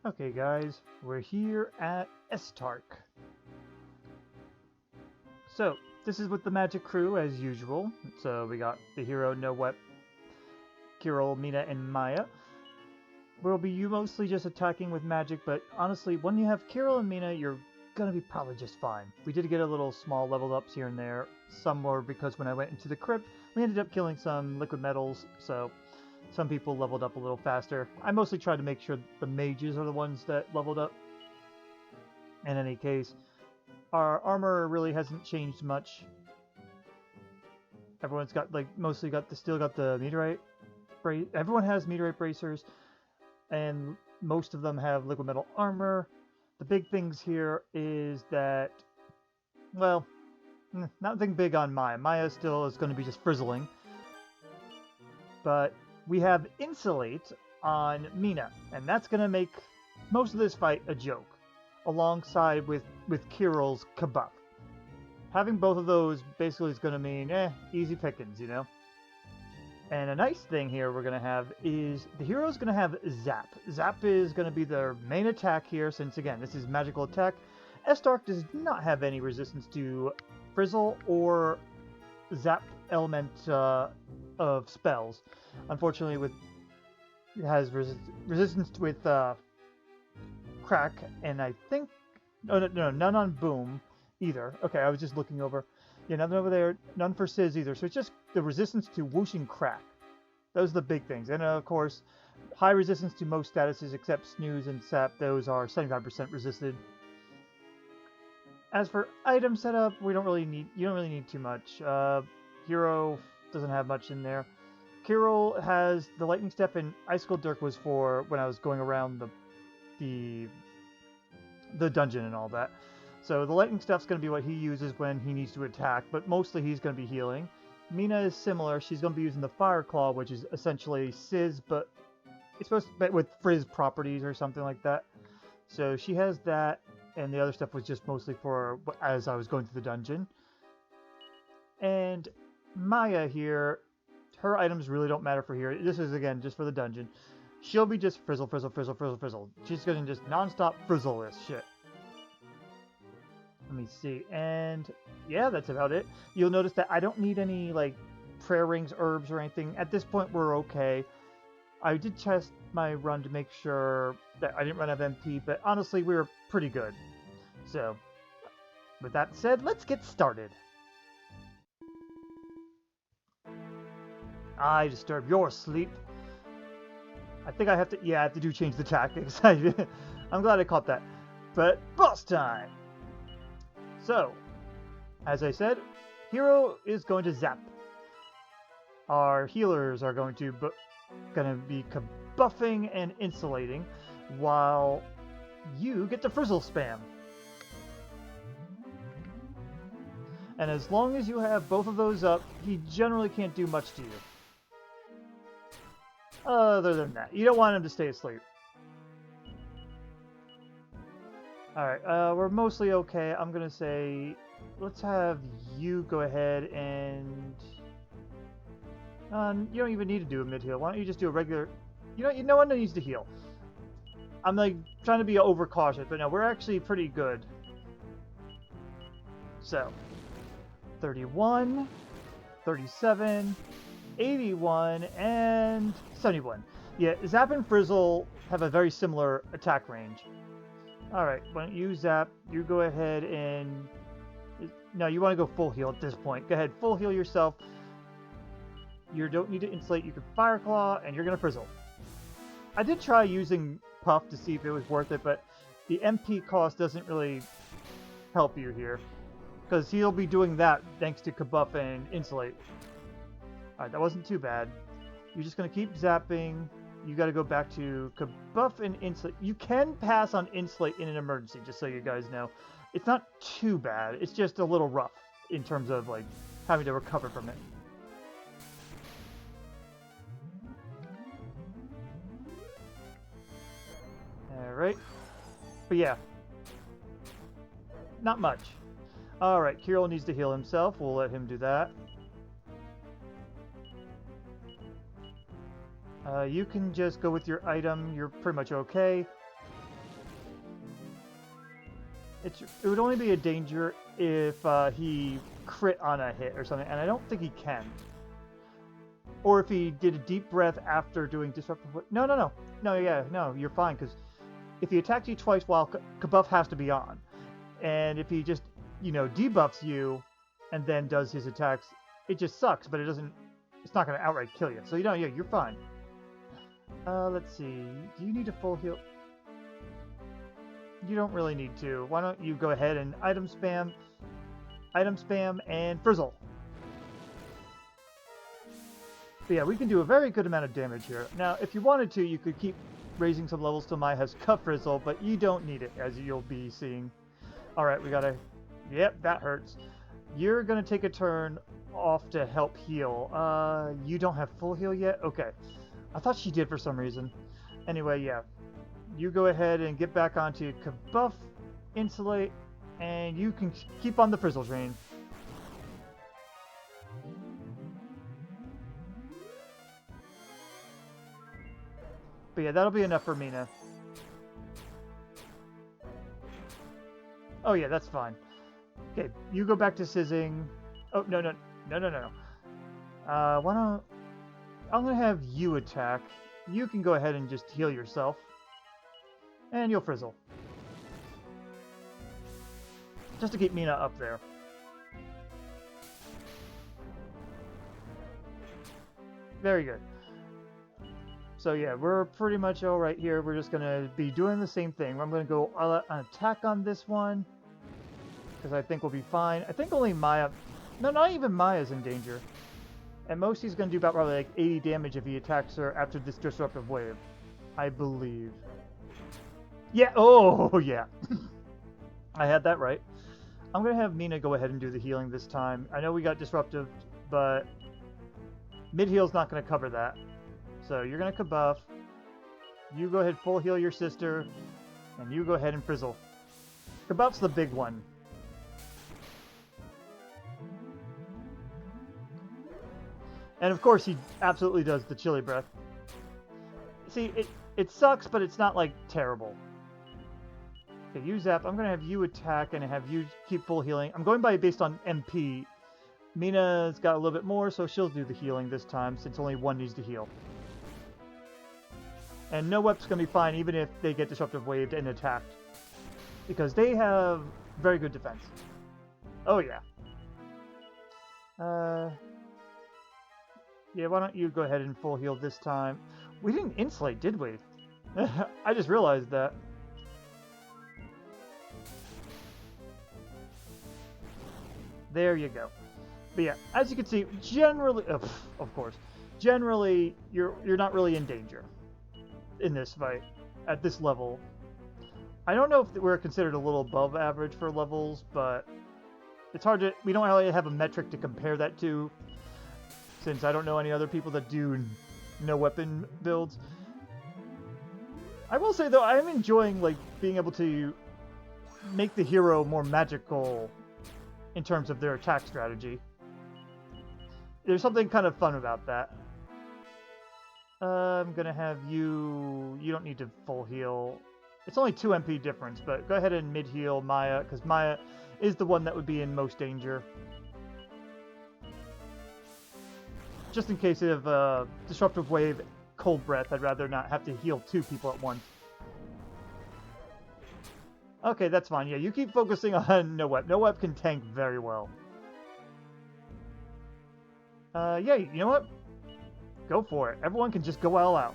Okay guys, we're here at Estark. So, this is with the magic crew as usual. So we got the hero, Noep, Kiryl, Meena, and Maya. We'll be you mostly just attacking with magic, but honestly, when you have Kiryl and Meena, you're gonna be probably just fine. We did get a little small leveled ups here and there. Some were because when I went into the crypt, we ended up killing some liquid metals, so some people leveled up a little faster. I mostly tried to make sure the mages are the ones that leveled up. In any case, our armor really hasn't changed much. Everyone's got still got the meteorite. Everyone has meteorite bracers, and most of them have liquid metal armor. The big things here is that, well, nothing big on Maya. Maya still is going to be just frizzling, but we have Insulate on Meena, and that's going to make most of this fight a joke, alongside with Kiryl's Kabuff. Having both of those basically is going to mean, easy pickings, you know? And a nice thing here we're going to have is the hero's going to have Zap. Zap is going to be their main attack here, since again, this is magical attack. Estark does not have any resistance to Frizzle or Zap element of spells. Unfortunately, it has resistance with Crack, and I think no, none on Boom either. Okay, I was just looking over. Yeah, nothing over there. None for Sizz either. So it's just the resistance to Whoosh and Crack. Those are the big things. And of course, high resistance to most statuses except Snooze and Sap. Those are 75% resisted. As for item setup, you don't really need too much. Hero doesn't have much in there. Kiryl has the Lightning Step, and Icicle Dirk was for when I was going around the dungeon and all that. So the Lightning Step's going to be what he uses when he needs to attack, but mostly he's going to be healing. Meena is similar. She's going to be using the Fire Claw, which is essentially Sizz, but it's supposed to be with Frizz properties or something like that. So she has that, and the other stuff was just mostly for as I was going through the dungeon. And Maya here, her items really don't matter for here. This is, again, just for the dungeon. She'll be just frizzle, frizzle, frizzle, frizzle, frizzle. She's going to just non-stop frizzle this shit. Let me see. And yeah, that's about it. You'll notice that I don't need any, like, prayer rings, herbs, or anything. At this point, we're okay. I did test my run to make sure that I didn't run out of MP, but honestly, we were pretty good. So, with that said, let's get started. I disturb your sleep. I think I have to change the tactics. I'm glad I caught that. But boss time! So, as I said, hero is going to zap. Our healers are going to be buffing and insulating, while you get to frizzle spam. And as long as you have both of those up, he generally can't do much to you. Other than that, you don't want him to stay asleep. Alright, we're mostly okay. I'm gonna say, let's have you go ahead and... you don't even need to do a mid-heal. Why don't you just do a regular... no one needs to heal. I'm like, trying to be overcautious, but no, we're actually pretty good. So, 31, 37, 81, and 71. Yeah, Zap and Frizzle have a very similar attack range. Alright, why don't you zap, you go ahead and... No, you want to go full heal at this point. Go ahead, full heal yourself. You don't need to insulate, you can Fire Claw, and you're going to frizzle. I did try using Puff to see if it was worth it, but the MP cost doesn't really help you here. Because he'll be doing that thanks to Kabuff and Insulate. Alright, that wasn't too bad. You're just going to keep zapping. You got to go back to Kabuff and Insulate. You can pass on Insulate in an emergency, just so you guys know. It's not too bad. It's just a little rough in terms of, like, having to recover from it. Alright. But yeah. Not much. Alright, Kiryl needs to heal himself. We'll let him do that. You can just go with your item. You're pretty much okay. It would only be a danger if he crit on a hit or something, and I don't think he can. Or if he did a deep breath after doing disruptive. No, you're fine, because if he attacked you twice while Kabuff has to be on, and if he just, debuffs you and then does his attacks, it just sucks, but it's not going to outright kill you. So, yeah, you're fine. Let's see. Do you need a full heal? You don't really need to. Why don't you go ahead and item spam, and frizzle. But yeah, we can do a very good amount of damage here. Now, if you wanted to, you could keep raising some levels till Maya has cut frizzle, but you don't need it, as you'll be seeing. Alright, we gotta... Yep, that hurts. You're gonna take a turn off to help heal. You don't have full heal yet? Okay. I thought she did for some reason. Anyway, yeah. You go ahead and get back onto Kabuff, Insulate, and you can keep on the Frizzle Train. But yeah, that'll be enough for Meena. Oh yeah, that's fine. Okay, you go back to sizzing. Oh, no. Why don't... I'm gonna have you attack. You can go ahead and just heal yourself. And you'll frizzle. Just to keep Meena up there. Very good. So yeah, we're pretty much all right here. We're just gonna be doing the same thing. I'm gonna go an attack on this one, because I think we'll be fine. I think only Maya... No, not even Maya's in danger. At most, he's gonna do about probably like 80 damage if he attacks her after this disruptive wave. I believe. Yeah, oh, yeah. I had that right. I'm gonna have Meena go ahead and do the healing this time. I know we got disruptive, but mid-heal's not gonna cover that. So you're gonna Kabuff. You go ahead, full heal your sister, and you go ahead and frizzle. Kabuff's the big one. And of course, he absolutely does the chilly breath. See, it sucks, but it's not like terrible. Okay, you zap. I'm gonna have you attack and have you keep full healing. I'm going by based on MP. Meena's got a little bit more, so she'll do the healing this time, since only one needs to heal. And no Wep's gonna be fine even if they get disruptive waved and attacked, because they have very good defense. Oh yeah. Yeah, why don't you go ahead and full heal this time? We didn't insulate, did we? I just realized that. There you go. But yeah, as you can see, generally, of course, generally you're not really in danger in this fight at this level. I don't know if we're considered a little above average for levels, but it's hard to... We don't really have a metric to compare that to, since I don't know any other people that do no weapon builds. I will say though, I'm enjoying like being able to make the hero more magical in terms of their attack strategy. There's something kind of fun about that. I'm gonna have you... You don't need to full heal. It's only 2 MP difference, but go ahead and mid-heal Maya, because Maya is the one that would be in most danger. Just in case of disruptive wave, cold breath, I'd rather not have to heal 2 people at once. Okay, that's fine. Yeah, you keep focusing on No Wep. No Wep can tank very well. Yeah, you know what? Go for it. Everyone can just go all out.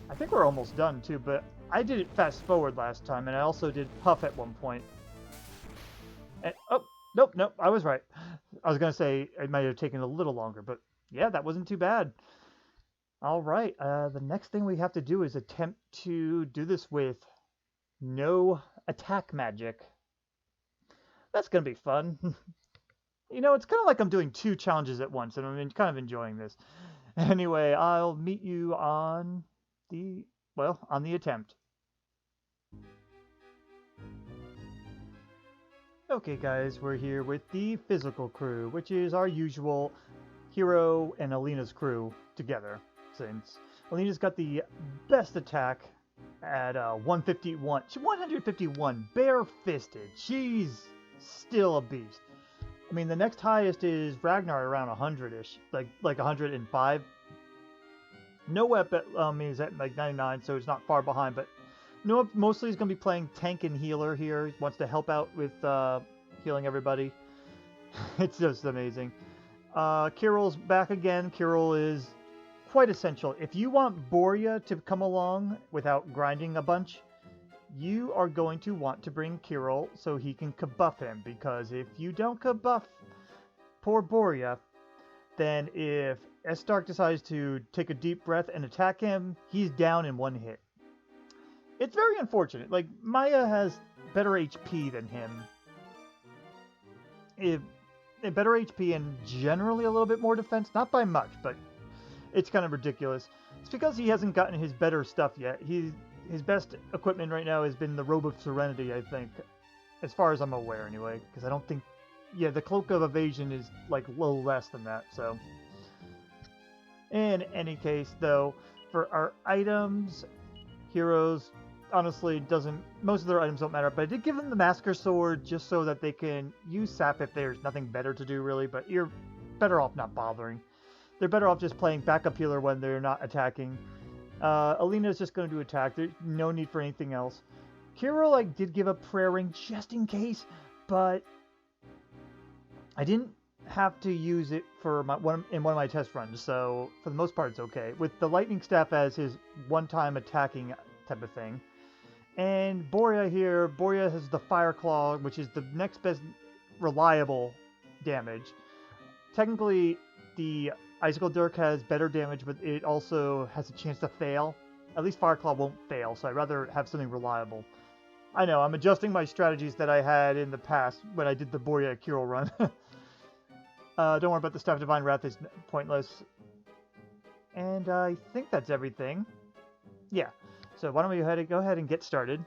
I think we're almost done, too, but I did it fast forward last time, and I also did Puff at one point. And, oh, nope, I was right. I was going to say it might have taken a little longer, but yeah, that wasn't too bad. All right, the next thing we have to do is attempt to do this with no attack magic. That's going to be fun. You know, it's kind of like I'm doing 2 challenges at once, and I'm kind of enjoying this. Anyway, I'll meet you on the attempt. Okay guys, we're here with the physical crew, which is our usual Hero and Alena's crew together, since Alena's got the best attack at 151. 151, bare-fisted. She's still a beast. I mean, the next highest is Ragnar around 100-ish, like 105. Noep is at like 99, so it's not far behind, but Noep mostly is going to be playing tank and healer here. He wants to help out with healing everybody. It's just amazing. Kiryl's back again. Kiryl is quite essential. If you want Borya to come along without grinding a bunch, you are going to want to bring Kiryl so he can kabuff him, because if you don't kabuff poor Borya, then if Estark decides to take a deep breath and attack him, he's down in one hit. It's very unfortunate. Like, Maya has better HP than him. Better HP and generally a little bit more defense. Not by much, but it's kind of ridiculous. It's because he hasn't gotten his better stuff yet. His best equipment right now has been the Robe of Serenity, I think. As far as I'm aware, anyway. Because I don't think... Yeah, the Cloak of Evasion is, like, a little less than that, so... In any case, though, for our items, heroes, honestly, most of their items don't matter, but I did give them the Masker Sword just so that they can use sap if there's nothing better to do, really, but you're better off not bothering. They're better off just playing backup healer when they're not attacking. Alena is just going to attack. There's no need for anything else. Kiryl, I did give a prayer ring just in case, but I didn't have to use it for one of my test runs, so for the most part it's okay. With the lightning staff as his one-time attacking type of thing. And Borya here, Borya has the fire claw, which is the next best reliable damage. Technically, the icicle dirk has better damage, but it also has a chance to fail. At least fire claw won't fail, so I'd rather have something reliable. I know, I'm adjusting my strategies that I had in the past when I did the Borya Kiryl run. Don't worry about the Staff of Divine Wrath, is pointless. And I think that's everything. Yeah, so why don't we go ahead and get started.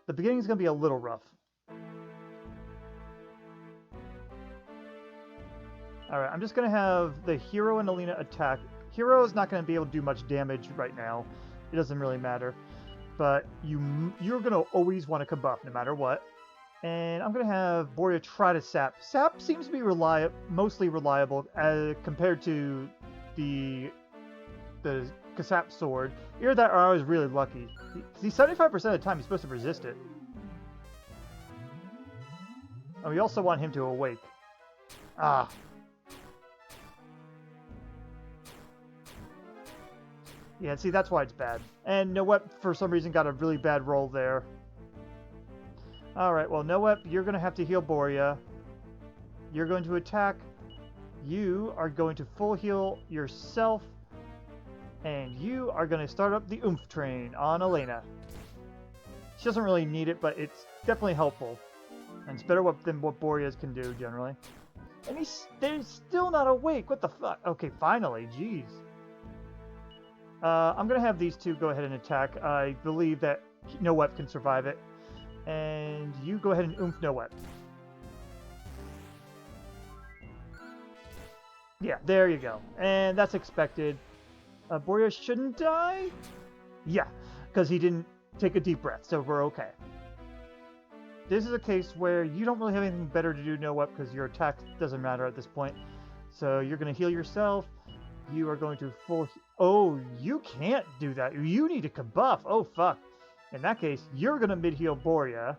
The beginning is going to be a little rough. Alright, I'm just going to have the hero and Alena attack. Hero is not going to be able to do much damage right now. It doesn't really matter. But you're going to always want to kabuff no matter what. And I'm going to have Borya try to sap. Sap seems to be mostly reliable as compared to the Kasap sword. Either that or I was really lucky. See, 75% of the time he's supposed to resist it. And we also want him to awake. Ah. Yeah, see, that's why it's bad. And Noep, for some reason, got a really bad roll there. Alright, well, Noep, you're going to have to heal Borya. You're going to attack. You are going to full heal yourself. And you are going to start up the oomph train on Alena. She doesn't really need it, but it's definitely helpful. And it's better than what Borya's can do, generally. And they're still not awake. What the fuck? Okay, finally. Jeez. I'm going to have these two go ahead and attack. I believe that Noep can survive it. And you go ahead and oomph Noep. Yeah, there you go. And that's expected. Borya shouldn't die? Yeah, because he didn't take a deep breath, so we're okay. This is a case where you don't really have anything better to do, Noep, because your attack doesn't matter at this point. So you're going to heal yourself. You are going to full... Oh, you can't do that. You need to kabuff. Oh, fuck. In that case, you're going to mid-heal Borya.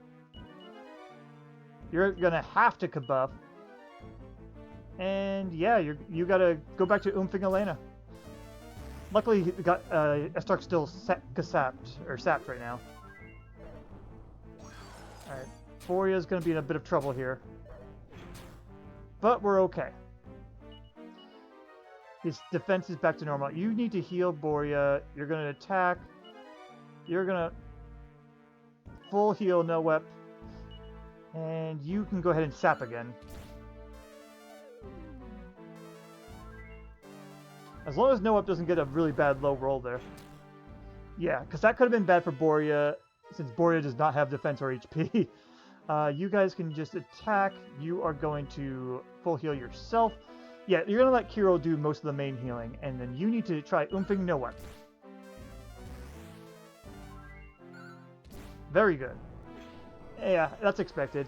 You're going to have to kabuff. And yeah, you got to go back to oomphing Alena. Luckily, he got Estark still sapped right now. Alright, Borya's going to be in a bit of trouble here. But we're okay. His defense is back to normal. You need to heal Borya. You're going to attack. You're going to full heal Noep. And you can go ahead and sap again. As long as Noep doesn't get a really bad low roll there. Yeah, because that could have been bad for Borya, since Borya does not have defense or HP. You guys can just attack. You are going to full heal yourself. Yeah, you're going to let Kiryl do most of the main healing, and then you need to try oomphing Noep. Very good. Yeah, that's expected.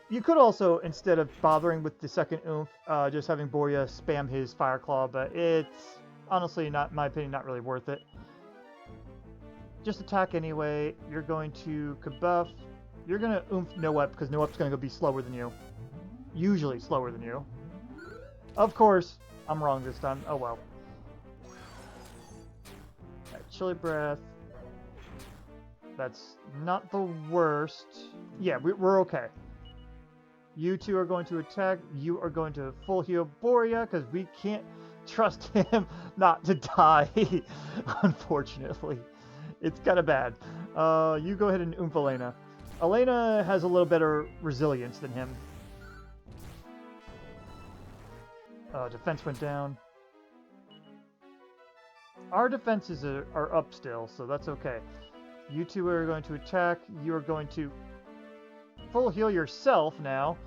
You could also, instead of bothering with the second oomph, just having Borya spam his Fire Claw, but it's honestly, not in my opinion, not really worth it. Just attack anyway. You're going to Kabuff. You're going to oomph No-Up because No-Up's going to go be slower than you. Usually slower than you. Of course, I'm wrong this time. Oh well. Right, Chilly Breath. That's not the worst. Yeah, we're okay. You two are going to attack. You are going to full heal Borya because we can't trust him not to die, unfortunately. It's kind of bad. You go ahead and oomph Alena. Alena has a little better resilience than him. Defense went down. Our defenses are up still, so that's okay. You two are going to attack. You are going to full heal yourself now.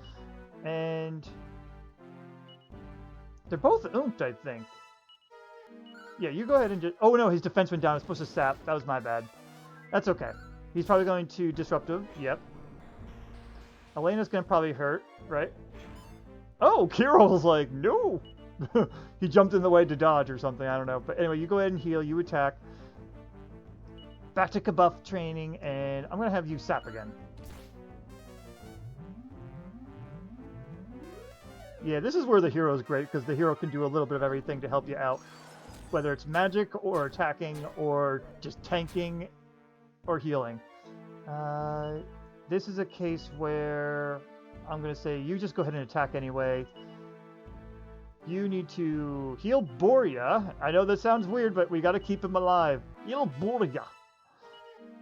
And they're both oomphed, I think. Yeah, you go ahead and just... Oh no, his defense went down. It's supposed to sap. That was my bad. That's okay. He's probably going to Disruptive. Yep. Alena's going to probably hurt, right? Oh, Kiryl's like, no! He jumped in the way to dodge or something. I don't know. But anyway, you go ahead and heal. You attack. Back to Kabuff training, and I'm going to have you sap again. Yeah, this is where the hero is great, because the hero can do a little bit of everything to help you out. Whether it's magic, or attacking, or just tanking, or healing. This is a case where I'm going to say, you just go ahead and attack anyway. You need to heal Borya. I know that sounds weird, but we got to keep him alive. Heal Borya.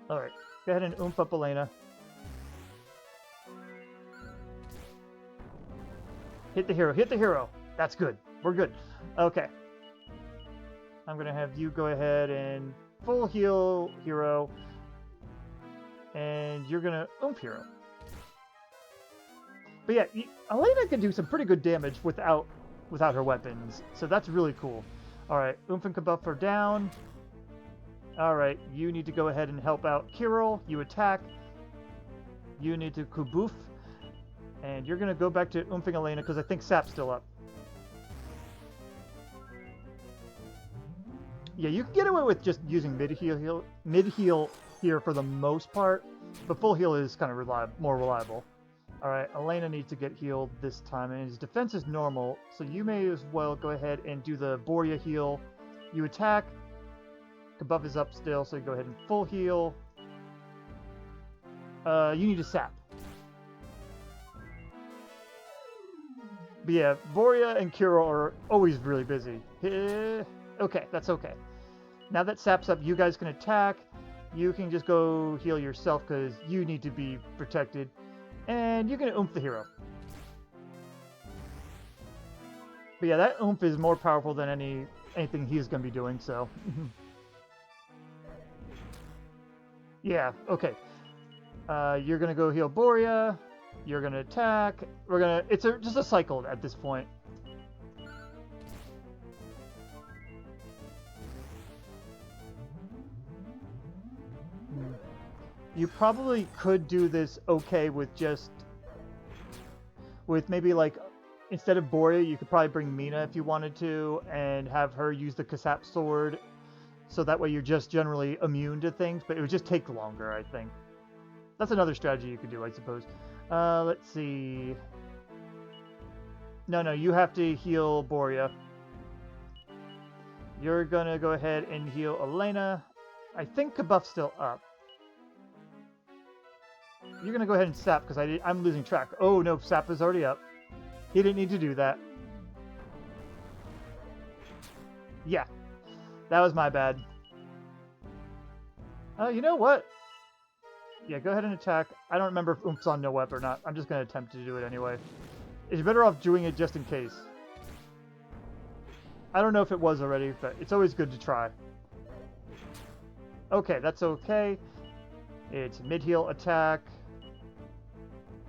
Alright, go ahead and oomph up Alena. Hit the hero, hit the hero. That's good. We're good. Okay. I'm going to have you go ahead and full heal hero. And you're going to oomph hero. But yeah, Alena can do some pretty good damage without her weapons. So that's really cool. Alright, oomph and Kabuff are down. Alright, you need to go ahead and help out Kiryl. You attack. You need to Kuboof. And you're going to go back to oomphing Alena because I think Sap's still up. Yeah, you can get away with just using mid-heal here for the most part. But full heal is kind of more reliable. Alright, Alena needs to get healed this time. And his defense is normal. So you may as well go ahead and do the Borya heal. You attack. Kabuff is up still, so you go ahead and full heal. You need a sap. But yeah, Borya and Kiryl are always really busy. Okay, that's okay. Now that sap's up, you guys can attack. You can just go heal yourself because you need to be protected. And you're going to oomph the hero. But yeah, that oomph is more powerful than anything he's going to be doing, so... Yeah, okay. You're going to go heal Borya. You're going to attack. It's just a cycle at this point. You probably could do this okay with maybe like, instead of Borya, you could probably bring Meena if you wanted to, and have her use the Kasap sword, so that way you're just generally immune to things, but it would just take longer, I think. That's another strategy you could do, I suppose. Let's see. No, you have to heal Borya. You're gonna go ahead and heal Alena. I think Kabuff's still up. You're gonna go ahead and sap because I'm losing track. Oh no, sap is already up. He didn't need to do that. Yeah, that was my bad. You know what? Yeah, go ahead and attack. I don't remember if oomp's on no-wep or not. I'm just gonna attempt to do it anyway. You're better off doing it just in case. I don't know if it was already, but it's always good to try. Okay, that's okay. It's mid-heal attack.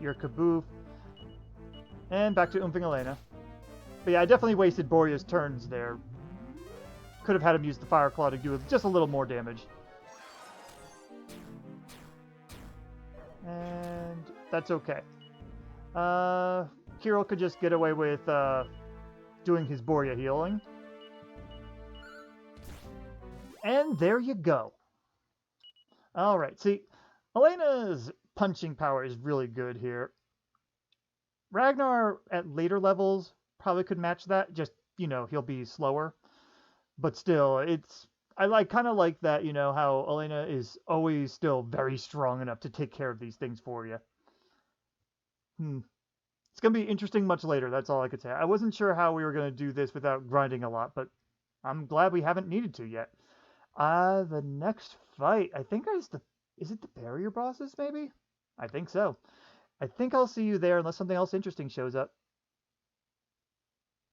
Your Kaboof. And back to oomping Alena. But yeah, I definitely wasted Borya's turns there. Could have had him use the Fire Claw to do just a little more damage. And that's okay. Kiryl could just get away with doing his Borya healing. And there you go. Alright, see, Alena's punching power is really good here. Ragnar at later levels probably could match that, just, he'll be slower. But still, I kind of like that, how Alena is always still very strong enough to take care of these things for you. It's going to be interesting much later, that's all I could say. I wasn't sure how we were going to do this without grinding a lot, but I'm glad we haven't needed to yet. The next fight, I think is it the barrier bosses, maybe? I think so. I think I'll see you there unless something else interesting shows up.